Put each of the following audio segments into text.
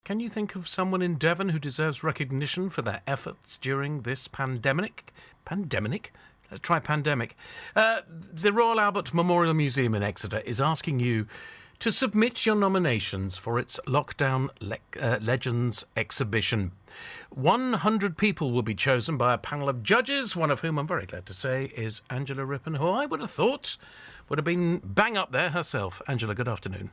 Can you think of someone in Devon who deserves recognition for their efforts during this pandemic? Pandemic? Let's try pandemic. The Royal Albert Memorial Museum in Exeter is asking you to submit your nominations for its Lockdown Legends exhibition. 100 people will be chosen by a panel of judges, one of whom I'm very glad to say is Angela Rippon, who I would have thought would have been bang up there herself. Angela, good afternoon.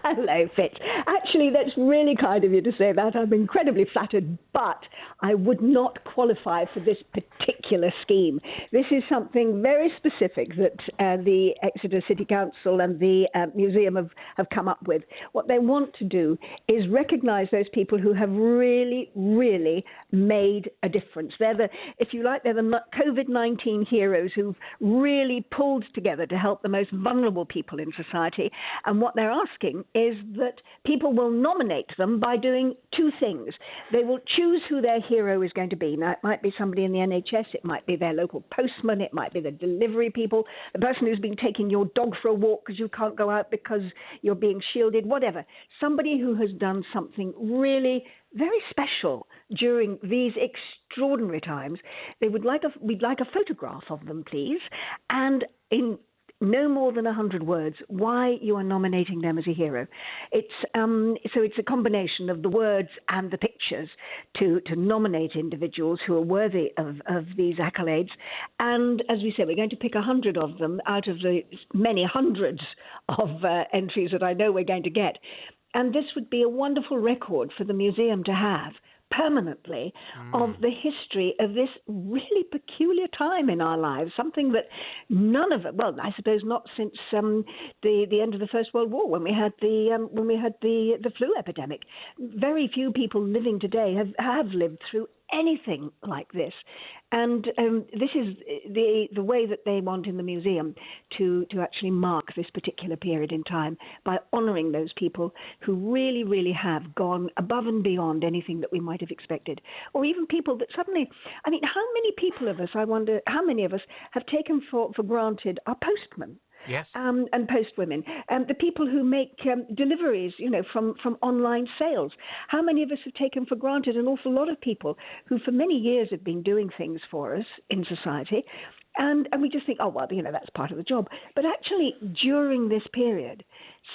Hello, Fitz. Actually, that's really kind of you to say that. I'm incredibly flattered, but I would not qualify for this particular scheme. This is something very specific that the Exeter City Council and the museum have come up with. What they want to do is recognise those people who have really, really made a difference. They're the COVID-19 heroes who've really pulled together to help the most vulnerable people in society. And what they're asking is that people will nominate them by doing two things. They will choose who their hero is going to be. Now, it might be somebody in the NHS, it might be their local postman, it might be the delivery people, the person who's been taking your dog for a walk because you can't go out because you're being shielded, whatever. Somebody who has done something really very special during these extraordinary times. We'd like a photograph of them, please, and in no more than 100 words, why you are nominating them as a hero. It's a combination of the words and the pictures to nominate individuals who are worthy of these accolades. And as we said, we're going to pick 100 of them out of the many hundreds of entries that I know we're going to get. And this would be a wonderful record for the museum to have permanently of the history of this really peculiar time in our lives, something that none of it, well, I suppose not since the end of the First World War, when we had the flu epidemic. Very few people living today have lived through anything like this. And this is the way that they want in the museum to actually mark this particular period in time by honouring those people who really, really have gone above and beyond anything that we might have expected. Or even people that suddenly, I mean, how many people of us, I wonder, how many of us have taken for granted our postmen? Yes. And postwomen, the people who make deliveries, from online sales. How many of us have taken for granted an awful lot of people who for many years have been doing things for us in society? And we just think, oh, well, that's part of the job. But actually, during this period,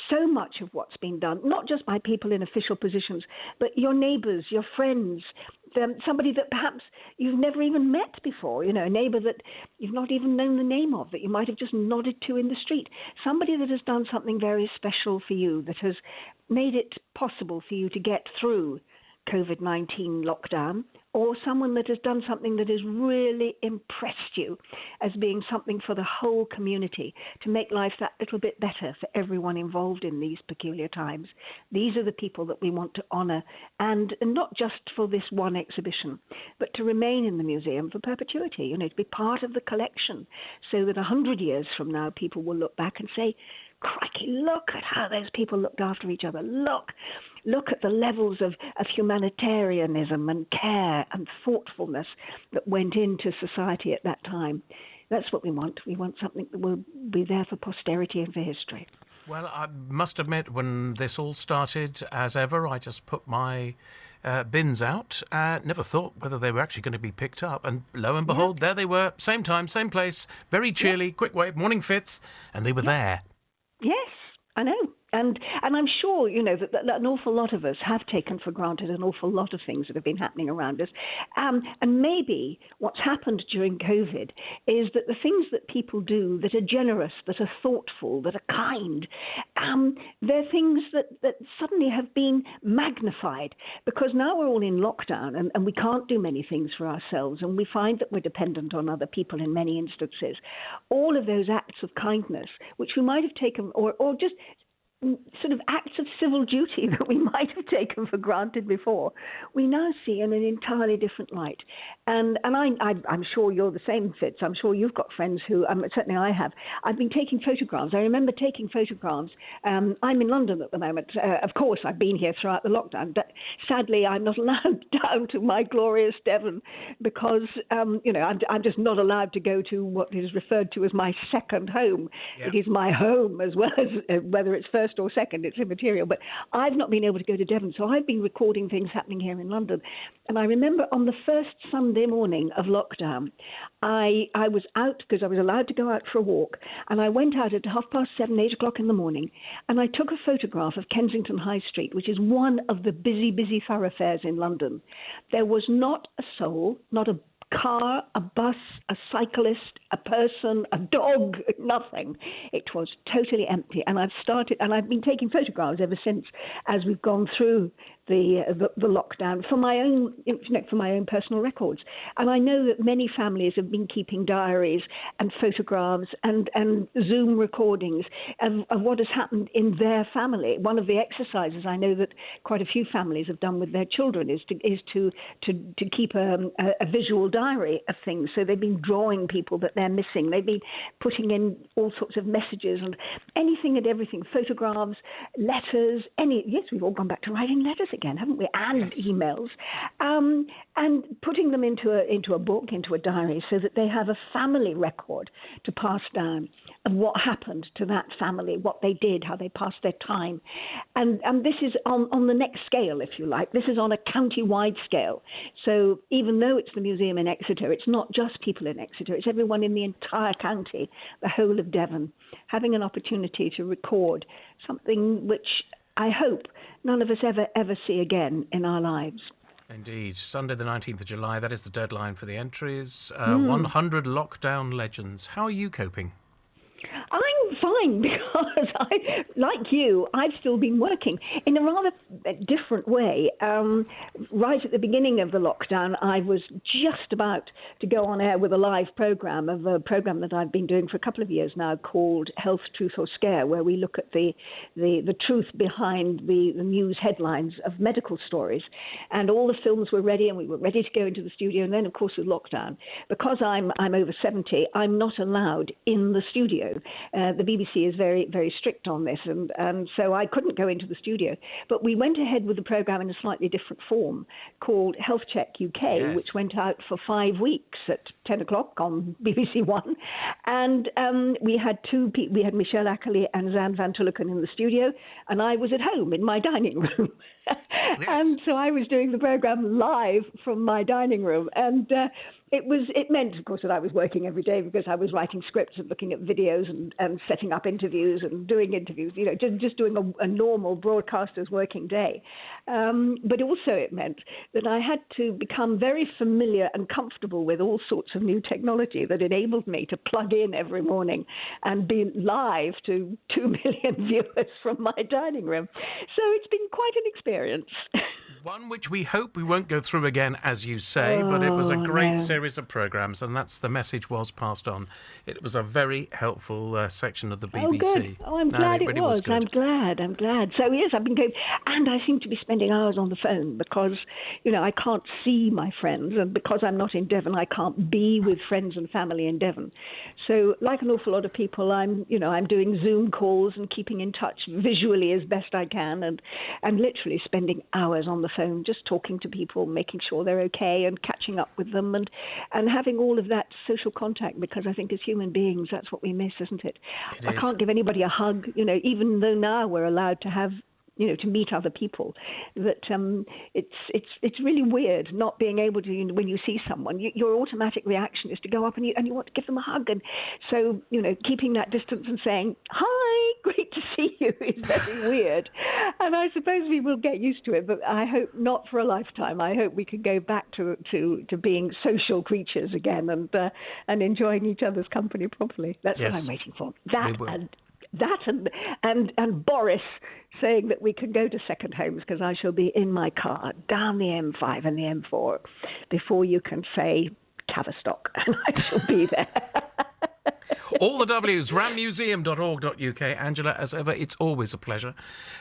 so much of what's been done, not just by people in official positions, but your neighbours, your friends, somebody that perhaps you've never even met before, a neighbour that you've not even known the name of, that you might have just nodded to in the street, somebody that has done something very special for you, that has made it possible for you to get through COVID-19 lockdown, or someone that has done something that has really impressed you as being something for the whole community to make life that little bit better for everyone involved in these peculiar times. These are the people that we want to honour, and not just for this one exhibition, but to remain in the museum for perpetuity, to be part of the collection, so that 100 years from now people will look back and say, crikey, look at how those people looked after each other. Look at the levels of humanitarianism and care and thoughtfulness that went into society at that time. That's what we want. We want something that will be there for posterity and for history. Well, I must admit, when this all started, as ever, I just put my bins out. Never thought whether they were actually going to be picked up. And lo and behold, there they were. Same time, same place. Very cheerly, quick wave, morning Fitz. And they were there. Yes, I know. And I'm sure, that an awful lot of us have taken for granted an awful lot of things that have been happening around us. And maybe what's happened during COVID is that the things that people do that are generous, that are thoughtful, that are kind, they're things that suddenly have been magnified, because now we're all in lockdown and we can't do many things for ourselves, and we find that we're dependent on other people in many instances. All of those acts of kindness, which we might have taken, or just sort of acts of civil duty that we might have taken for granted before, we now see in an entirely different light. And I'm sure you're the same, Fitz. I'm sure you've got friends who, certainly I have. I've been taking photographs. I remember taking photographs. I'm in London at the moment. Of course, I've been here throughout the lockdown, but sadly, I'm not allowed down to my glorious Devon because, I'm just not allowed to go to what is referred to as my second home. Yep. It is my home as well as whether it's first first or second, it's immaterial. But I've not been able to go to Devon, so I've been recording things happening here in London. And I remember on the first Sunday morning of lockdown, I was out because I was allowed to go out for a walk, and I went out at 7:30, 8 o'clock in the morning, and I took a photograph of Kensington High Street, which is one of the busy thoroughfares in London. There was not a soul, not a car, a bus, a cyclist, a person, a dog, nothing. It was totally empty. And I've been taking photographs ever since as we've gone through the lockdown for my own personal records. And I know that many families have been keeping diaries and photographs and Zoom recordings of what has happened in their family. One of the exercises I know that quite a few families have done with their children is to keep a visual diary of things. So they've been drawing people that they're missing. They've been putting in all sorts of messages and anything and everything, photographs, letters, yes, we've all gone back to writing letters again, haven't we? And yes. Emails, and putting them into a book, into a diary, so that they have a family record to pass down of what happened to that family, what they did, how they passed their time. And this is on the next scale, if you like. This is on a county-wide scale. So even though it's the museum in Exeter, it's not just people in Exeter, it's everyone in the entire county, the whole of Devon, having an opportunity to record something which I hope none of us ever see again in our lives. Indeed. Sunday the 19th of July, that is the deadline for the entries. 100 lockdown legends. How are you coping? I'm fine because like you, I've still been working in a rather different way. Right at the beginning of the lockdown, I was just about to go on air with a live program that I've been doing for a couple of years now called Health, Truth or Scare, where we look at the truth behind the news headlines of medical stories. And all the films were ready and we were ready to go into the studio. And then, of course, with lockdown, because I'm over 70, I'm not allowed in the studio. The BBC is very, very strict on this, and so I couldn't go into the studio. But we went ahead with the programme in a slightly different form called Health Check UK, yes, which went out for 5 weeks at 10 o'clock on BBC One. And we had two people. We had Michelle Ackerley and Zan van Tulleken in the studio, and I was at home in my dining room. Yes. And so I was doing the programme live from my dining room, and it meant, of course, that I was working every day because I was writing scripts and looking at videos and setting up interviews and doing interviews, just doing a normal broadcaster's working day. But also it meant that I had to become very familiar and comfortable with all sorts of new technology that enabled me to plug in every morning and be live to 2 million viewers from my dining room. So it's been quite an experience. One which we hope we won't go through again, as you say, but it was a great series of programmes, and that's the message was passed on. It was a very helpful section of the BBC. Oh, good. Oh, I'm glad it was. I'm glad. So, yes, I've been going, and I seem to be spending hours on the phone because, I can't see my friends, and because I'm not in Devon, I can't be with friends and family in Devon. So, like an awful lot of people, I'm doing Zoom calls and keeping in touch visually as best I can, and literally spending hours on the phone, just talking to people, making sure they're okay and catching up with them and having all of that social contact, because I think as human beings, that's what we miss, isn't it? I can't give anybody a hug, even though now we're allowed to have to meet other people, that it's really weird not being able to, when you see someone, your automatic reaction is to go up and you want to give them a hug. And so, keeping that distance and saying, hi, great to see you is very weird. And I suppose we will get used to it, but I hope not for a lifetime. I hope we can go back to being social creatures again and enjoying each other's company properly. That's what I'm waiting for. That and Boris saying that we can go to second homes, because I shall be in my car down the M5 and the M4 before you can say Tavistock, and I shall be there. All the W's, rammuseum.org.uk. Angela, as ever, it's always a pleasure,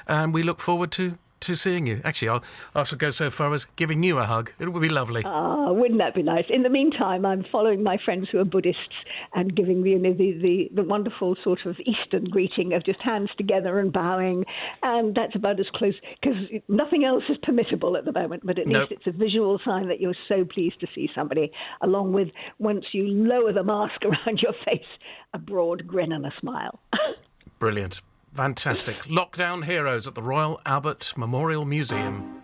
and we look forward to seeing you. Actually, I shall go so far as giving you a hug. It would be lovely. Wouldn't that be nice? In the meantime, I'm following my friends who are Buddhists and giving the wonderful sort of Eastern greeting of just hands together and bowing, and that's about as close, because nothing else is permissible at the moment, but at least it's a visual sign that you're so pleased to see somebody, along with, once you lower the mask around your face, a broad grin and a smile. Brilliant. Fantastic. Lockdown heroes at the Royal Albert Memorial Museum.